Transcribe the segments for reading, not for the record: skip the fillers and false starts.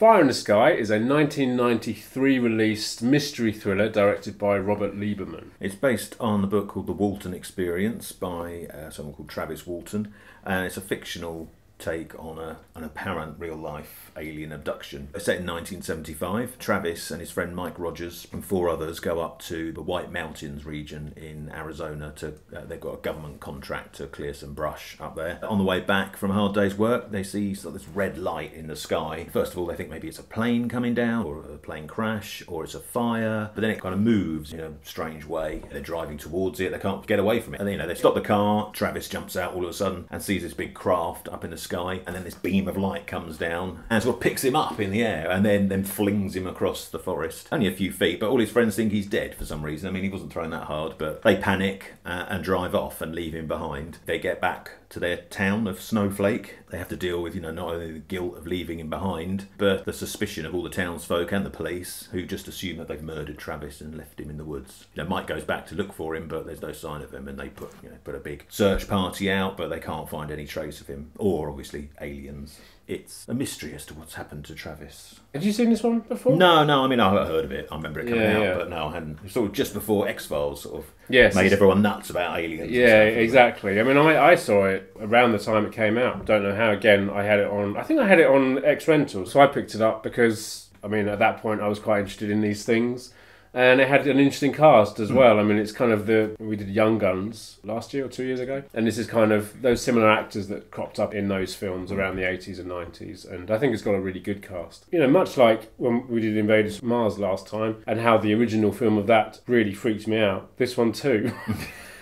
Fire in the Sky is a 1993 released mystery thriller directed by Robert Lieberman. It's based on a book called The Walton Experience by someone called Travis Walton, and it's a fictional take on an apparent real-life alien abduction. It's set in 1975. Travis and his friend Mike Rogers and 4 others go up to the White Mountains region in Arizona to they've got a government contract to clear some brush up there. On the way back from a hard day's work, they see sort of this red light in the sky. First of all, they think maybe it's a plane coming down, or a plane crash, or it's a fire, but then it kind of moves in a strange way. They're driving towards it, they can't get away from it. And they stop the car, Travis jumps out all of a sudden and sees this big craft up in the sky, and then this beam of light comes down and sort of picks him up in the air and then flings him across the forest. Only a few feet, but all his friends think he's dead for some reason. I mean, he wasn't throwing that hard, but they panic and drive off and leave him behind. They get back to their town of Snowflake. They have to deal with, not only the guilt of leaving him behind, but the suspicion of all the townsfolk and the police, who just assume that they've murdered Travis and left him in the woods. Mike goes back to look for him, but there's no sign of him, and they put a big search party out, but they can't find any trace of him, or obviously aliens. It's a mystery as to what's happened to Travis. Had you seen this one before? No, I mean, I heard of it. I remember it coming out, but no, I hadn't. It was sort of just before X-Files sort of made everyone nuts about aliens. Yeah, exactly. I mean, I saw it around the time it came out. Don't know how. Again, I had it on, I think I had it on X Rental, so I picked it up because, I mean, at that point I was quite interested in these things. And it had an interesting cast as well. I mean, it's kind of we did Young Guns last year or 2 years ago. And this is kind of those similar actors that cropped up in those films around the 80s and 90s. And I think it's got a really good cast. Much like when we did Invaders from Mars last time, and how the original film of that really freaked me out. This one too.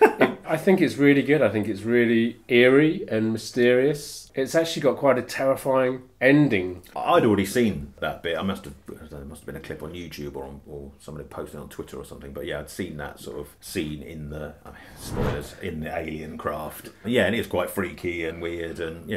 I think it's really good. I think it's really eerie and mysterious. It's actually got quite a terrifying ending. I'd already seen that bit. There must have been a clip on YouTube or somebody posted on Twitter or something. But yeah, I'd seen that sort of scene in the spoilers in the alien craft. Yeah, and it's quite freaky and weird and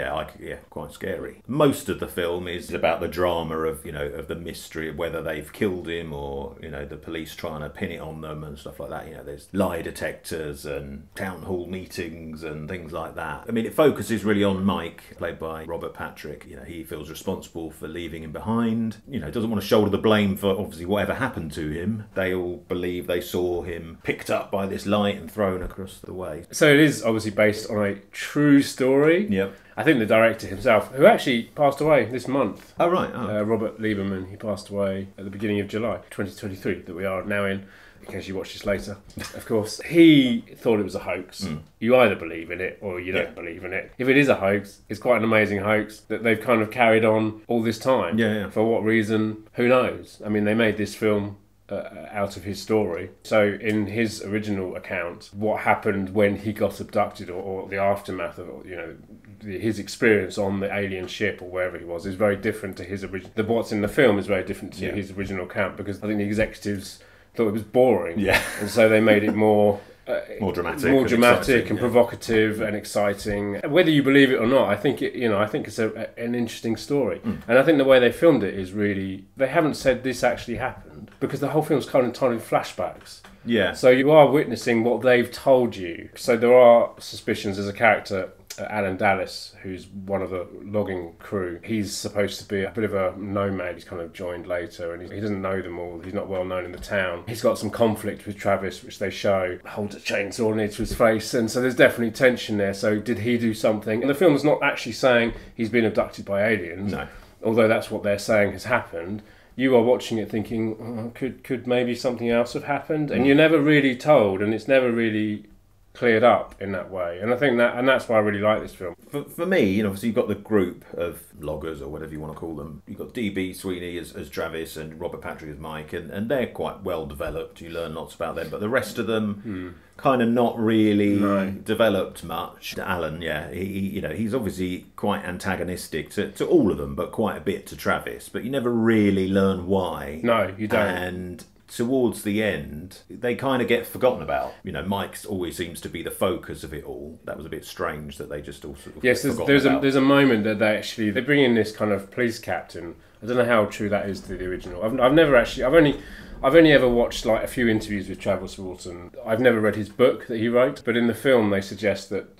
quite scary. Most of the film is about the drama of of the mystery of whether they've killed him or the police trying to pin it on them and stuff like that. There's lie detectors and town hall meetings and things like that. I mean, it focuses really on Mike, played by Robert Patrick. He feels responsible for leaving him behind. Doesn't want to shoulder the blame for obviously whatever happened to him. They all believe they saw him picked up by this light and thrown across the way. So it is obviously based on a true story. Yep. I think the director himself, who actually passed away this month. Oh, right. Robert Lieberman, he passed away at the beginning of July 2023, that we are now in case you watch this later, of course. He thought it was a hoax. You either believe in it or you don't believe in it. If it is a hoax, it's quite an amazing hoax that they've kind of carried on all this time. For what reason? Who knows? I mean, they made this film out of his story. So in his original account, what happened when he got abducted or the aftermath of his experience on the alien ship or wherever he was is very different to his original. What's in the film is very different to his original account, because I think the executives thought it was boring. And so they made it more dramatic and provocative and exciting. Whether you believe it or not, I think it's an interesting story. And I think the way they filmed it is really, they haven't said this actually happened, because the whole film's kind of told in flashbacks. So you are witnessing what they've told you. So there are suspicions. There's a character, Alan Dallas, who's one of the logging crew. He's supposed to be a bit of a nomad. He's kind of joined later, and he doesn't know them all. He's not well known in the town. He's got some conflict with Travis, which they show. Holds a chainsaw near to his face, and so there's definitely tension there. So did he do something? And the film's not actually saying he's been abducted by aliens. No. Although that's what they're saying has happened. You are watching it thinking, could maybe something else have happened? And you're never really told, and it's never really cleared up in that way. And I think that's why I really like this film. For me, obviously you've got the group of loggers, or whatever you want to call them. You've got D.B. Sweeney as Travis and Robert Patrick as Mike, and they're quite well developed. You learn lots about them, but the rest of them kind of not really developed much. Alan, he's obviously quite antagonistic to all of them, but quite a bit to Travis. But you never really learn why. No, you don't. And towards the end, they kind of get forgotten about. Mike always seems to be the focus of it all. That was a bit strange that they just all sort of there's a moment that they bring in this kind of police captain. I don't know how true that is to the original. I've only ever watched like a few interviews with Travis Walton. I've never read his book that he wrote, but in the film they suggest that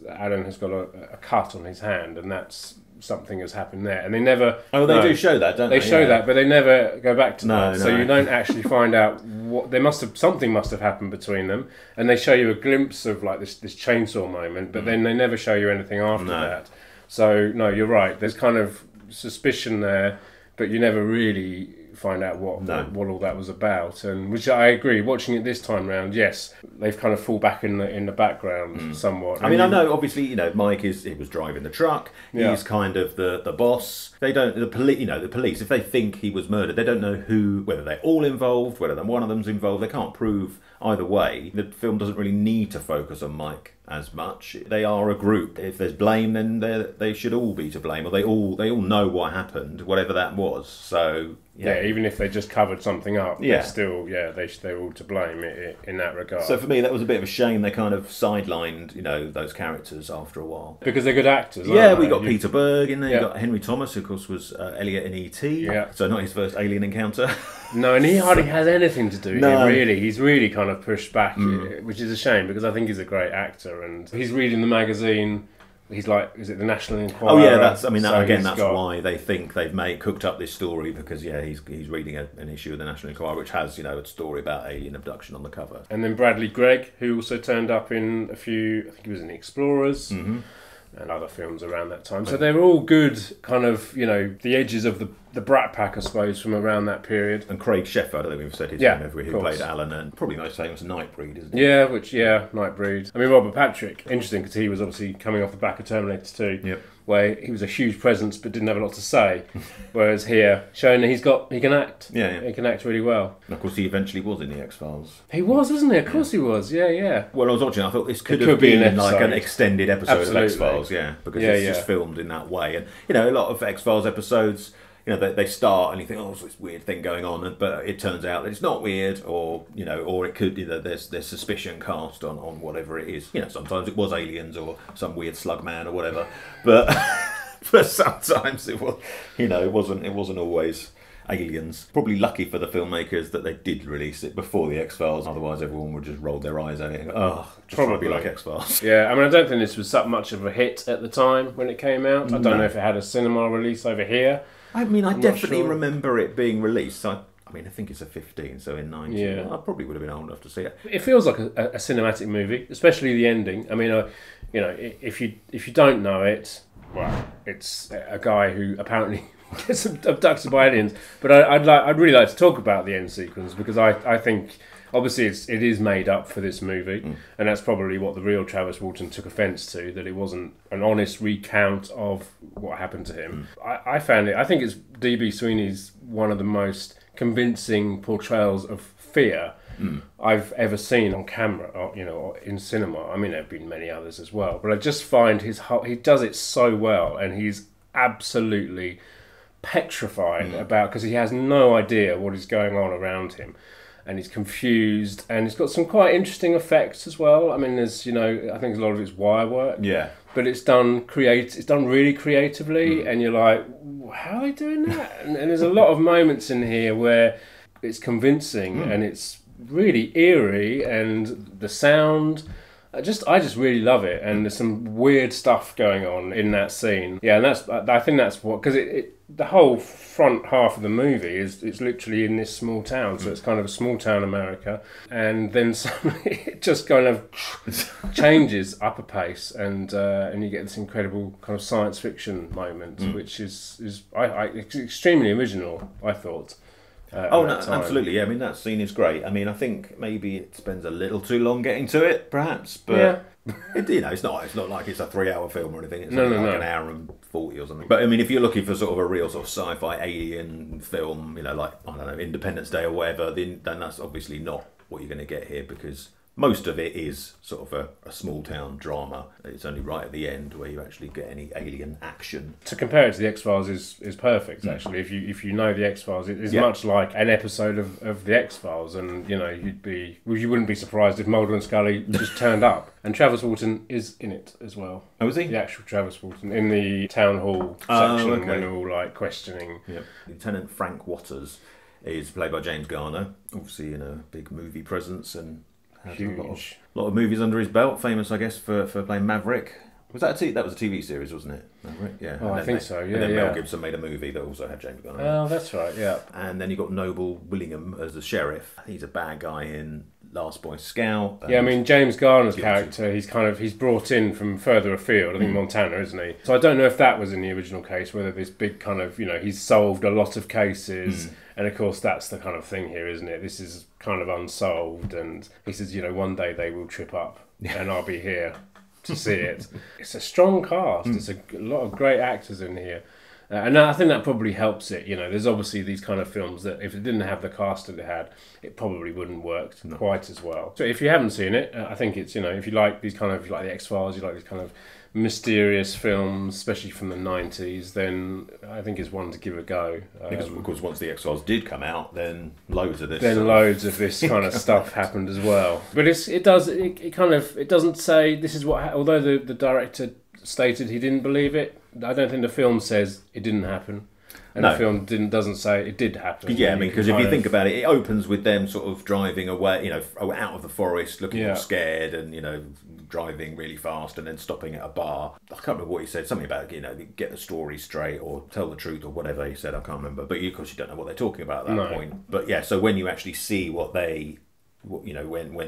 Alan has got a cut on his hand, and that's something has happened there, and they never. Oh, they do show that, don't they? They show that, but they never go back to that. So no. you don't actually find out what something must have happened between them, and they show you a glimpse of like this chainsaw moment, but then they never show you anything after that. So no, you're right. There's kind of suspicion there, but you never really find out what all that was about, and which I agree. Watching it this time round, yes, they've kind of fall back in the background somewhat. I mean, I know obviously, Mike he was driving the truck. He's kind of the boss. They don't the police. If they think he was murdered, they don't know whether they're all involved, whether one of them's involved. They can't prove either way. The film doesn't really need to focus on Mike as much. They are a group. If there's blame, then they should all be to blame, or they all know what happened, whatever that was. So even if they just covered something up, they're still they're all to blame in that regard. So for me, that was a bit of a shame. They kind of sidelined those characters after a while because they're good actors. We got Peter Berg in there. You got Henry Thomas, who of course was Elliot in E.T. Yeah. So not his first alien encounter. No, and he hardly has anything to do here, really. He's really kind of pushed back, which is a shame because I think he's a great actor. And he's reading the magazine. He's like, is it the National Enquirer? Oh yeah, that's why they think they've cooked up this story because he's reading an issue of the National Enquirer which has a story about alien abduction on the cover. And then Bradley Gregg, who also turned up in a few, I think he was in Explorers. And other films around that time. So they're all good, kind of, the edges of the Brat Pack, I suppose, from around that period. And Craig Sheffer, I don't think we've said his name over here, who played Alan, and probably most famous Nightbreed, isn't he? Yeah, Nightbreed. I mean, Robert Patrick, interesting, because he was obviously coming off the back of Terminator 2, where he was a huge presence but didn't have a lot to say. Whereas here, showing that he can act. He can act really well. And of course, he eventually was in the X-Files. He was, wasn't he? Of course he was, yeah. When I was watching, I thought this could have been like an extended episode of X-Files, because it's just filmed in that way. And, a lot of X-Files episodes, they start and you think, it's this weird thing going on, but it turns out that it's not weird, or it could, there's suspicion cast on whatever it is. Sometimes it was aliens or some weird slug man or whatever, but sometimes it was, it wasn't always aliens. Probably lucky for the filmmakers that they did release it before the X-Files, otherwise everyone would just roll their eyes at it and go, probably like X-Files. Yeah, I mean, I don't think this was that much of a hit at the time when it came out. I don't know if it had a cinema release over here. I mean, I definitely remember it being released. I think it's a 15, so in 90, I probably would have been old enough to see it. It feels like a cinematic movie, especially the ending. I mean, if you don't know it, well, it's a guy who apparently gets abducted by aliens. But I'd really like to talk about the end sequence because I think obviously it is made up for this movie, and that's probably what the real Travis Walton took offence to, that it wasn't an honest recount of what happened to him. I found it. I think it's D.B. Sweeney's one of the most convincing portrayals of fear I've ever seen on camera, or in cinema. I mean, there have been many others as well, but I just find he does it so well, and he's absolutely petrified about, because he has no idea what is going on around him, and he's confused, and it's got some quite interesting effects as well. I mean, there's I think a lot of it's wire work, but it's done really creatively, and you're like, how are they doing that? and there's a lot of moments in here where it's convincing and it's really eerie, and the sound, I just really love it, and there's some weird stuff going on in that scene. Yeah, and I think that's what, because the whole front half of the movie it's literally in this small town, so it's kind of a small town America, and then suddenly it just kind of changes up a pace, and you get this incredible kind of science fiction moment, which is it's extremely original, I thought. Absolutely. Yeah, I mean, that scene is great. I mean, I think maybe it spends a little too long getting to it, perhaps, but it's not like it's a 3-hour film or anything. It's like an hour and 40 or something. But I mean, if you're looking for sort of a real sort of sci-fi alien film, like, I don't know, Independence Day or whatever, then that's obviously not what you're going to get here, because most of it is sort of a small town drama. It's only right at the end where you actually get any alien action. To compare it to the X-Files is perfect, actually. If you know the X-Files, it is much like an episode of the X-Files, and you wouldn't be surprised if Mulder and Scully just turned up. And Travis Walton is in it as well. Oh, is he? The actual Travis Walton in the town hall section when they're all like questioning. Yep. Lieutenant Frank Waters is played by James Garner, obviously in a big movie presence, and huge. A lot of movies under his belt. Famous, I guess, for playing Maverick. Was that that was a TV series, wasn't it? Oh, right. Yeah. Oh, I think so. Yeah, and then yeah. Mel Gibson made a movie that also had James Gunn. Oh, that's right. Yeah. And then you got Noble Willingham as the sheriff. He's a bad guy in Last Boy Scout. Yeah, I mean James Garner's character, he's brought in from further afield. I think Montana, isn't he? So I don't know if that was in the original case, whether this big kind of, he's solved a lot of cases, and of course that's the kind of thing here, isn't it? This is kind of unsolved, and he says, one day they will trip up, and I'll be here to see it. It's a strong cast. There's a lot of great actors in here. And I think that probably helps it. There's obviously these kind of films that if it didn't have the cast that it had, it probably wouldn't work quite as well. So if you haven't seen it, I think it's, if you like these kind of, if you like the X-Files, you like these kind of mysterious films, especially from the 90s, then I think it's one to give a go. Because of course once the X-Files did come out, then loads of this kind of stuff happened as well. But it doesn't say this is what, although the director stated he didn't believe it, I don't think the film says it didn't happen. And the film doesn't say it did happen. Yeah, I mean, because if you think about it, it opens with them sort of driving away, out of the forest, looking all scared and, driving really fast and then stopping at a bar. I can't remember what he said, something about, get the story straight or tell the truth or whatever he said, I can't remember. But of course you don't know what they're talking about at that point. But yeah, so when you actually see when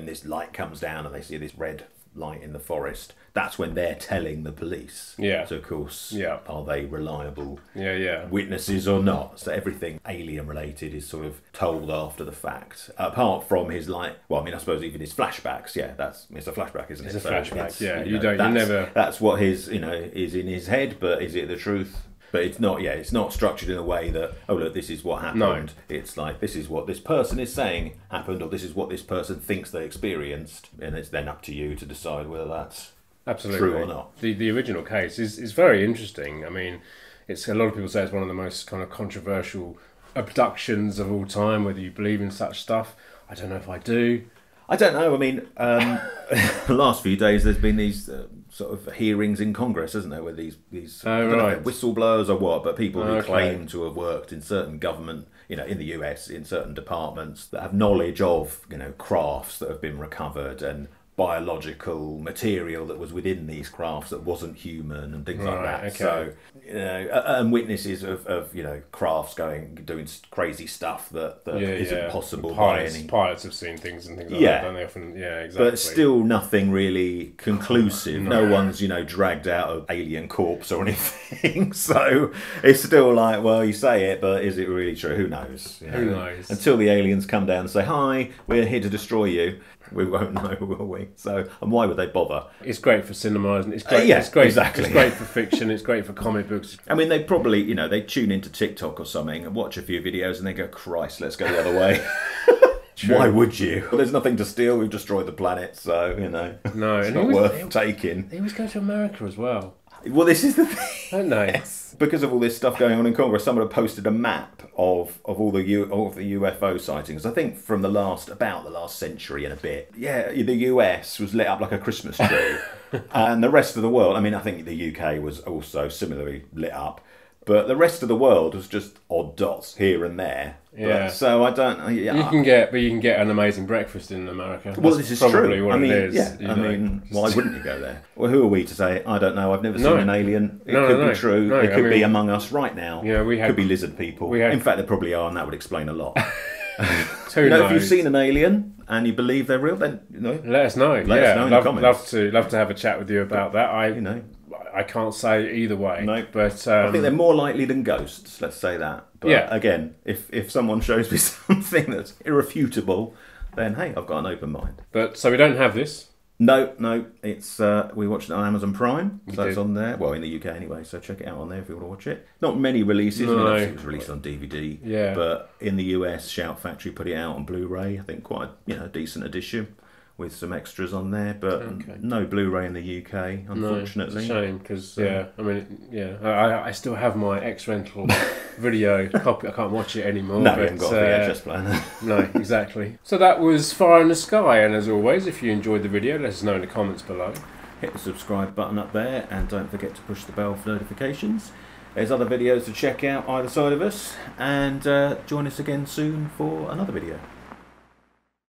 this light comes down and they see this red light in the forest, that's when they're telling the police. Yeah. So of course, are they reliable witnesses or not? So everything alien related is sort of told after the fact. Apart from his I suppose even his flashbacks. Yeah, it's a flashback, isn't it? It's a flashback. Yeah, that's what his is in his head, but is it the truth? But it's not. Yeah, it's not structured in a way that look, this is what happened. No. It's like this is what this person is saying happened, or this is what this person thinks they experienced, and it's then up to you to decide whether that's true or not. The original case is very interesting. I mean, it's a lot of people say it's one of the most kind of controversial abductions of all time. Whether you believe in such stuff, I don't know if I do. I don't know. I mean, the last few days there's been these sort of hearings in Congress, hasn't there, where these I don't know if they're whistleblowers or what, but people who claim to have worked in certain government, in the US, in certain departments that have knowledge of, crafts that have been recovered and biological material that was within these crafts that wasn't human and things like that. Okay. So, and witnesses of crafts doing crazy stuff that isn't possible by any. Pilots have seen things and things like that, don't they often? Yeah, exactly. But still nothing really conclusive. No one's, dragged out an alien corpse or anything. So it's still like, well, you say it, but is it really true? Who knows? Who knows? Until the aliens come down and say, hi, we're here to destroy you. We won't know, will we? So, and why would they bother? It's great for cinema, isn't it? It's great. It's great. Exactly. It's great for fiction. It's great for comic books. I mean, they probably, they tune into TikTok or something and watch a few videos and they go, "Christ, let's go the other way." Why would you? Well, there's nothing to steal. We've destroyed the planet, so no, it's not worth taking. They always go to America as well. Well, this is the thing. Don't they? Yes. Because of all this stuff going on in Congress, someone had posted a map of all the UFO sightings. I think from about the last century and a bit. Yeah, the US was lit up like a Christmas tree, and the rest of the world. I mean, I think the UK was also similarly lit up. But the rest of the world was just odd dots here and there. Yeah. But, so I don't. Yeah. You can get an amazing breakfast in America. Well, this is probably true. What it is. Yeah. I mean, why wouldn't you go there? Well, who are we to say? I don't know. I've never seen an alien. It could be true. It could be among us right now. Yeah, could be lizard people. In fact, there probably are, and that would explain a lot. Who knows? If you've seen an alien and you believe they're real, then let us know. Let us know in the comments. Love to have a chat with you about that. I can't say either way. No, but I think they're more likely than ghosts. Let's say that. But again, if someone shows me something that's irrefutable, then hey, I've got an open mind. But so we don't have this. No, it's we watched it on Amazon Prime, so it's on there. Well, in the UK anyway, so check it out on there if you want to watch it. Not many releases. No. I mean, obviously it was released on DVD. But in the US, Shout Factory put it out on Blu-ray. I think quite a decent edition, with some extras on there, but no Blu-ray in the UK, unfortunately. No, it's a shame, because, I still have my X-Rental video copy. I can't watch it anymore. No, you haven't got a VHS player. No, exactly. So that was Fire in the Sky, and as always, if you enjoyed the video, let us know in the comments below. Hit the subscribe button up there, and don't forget to push the bell for notifications. There's other videos to check out either side of us, and join us again soon for another video.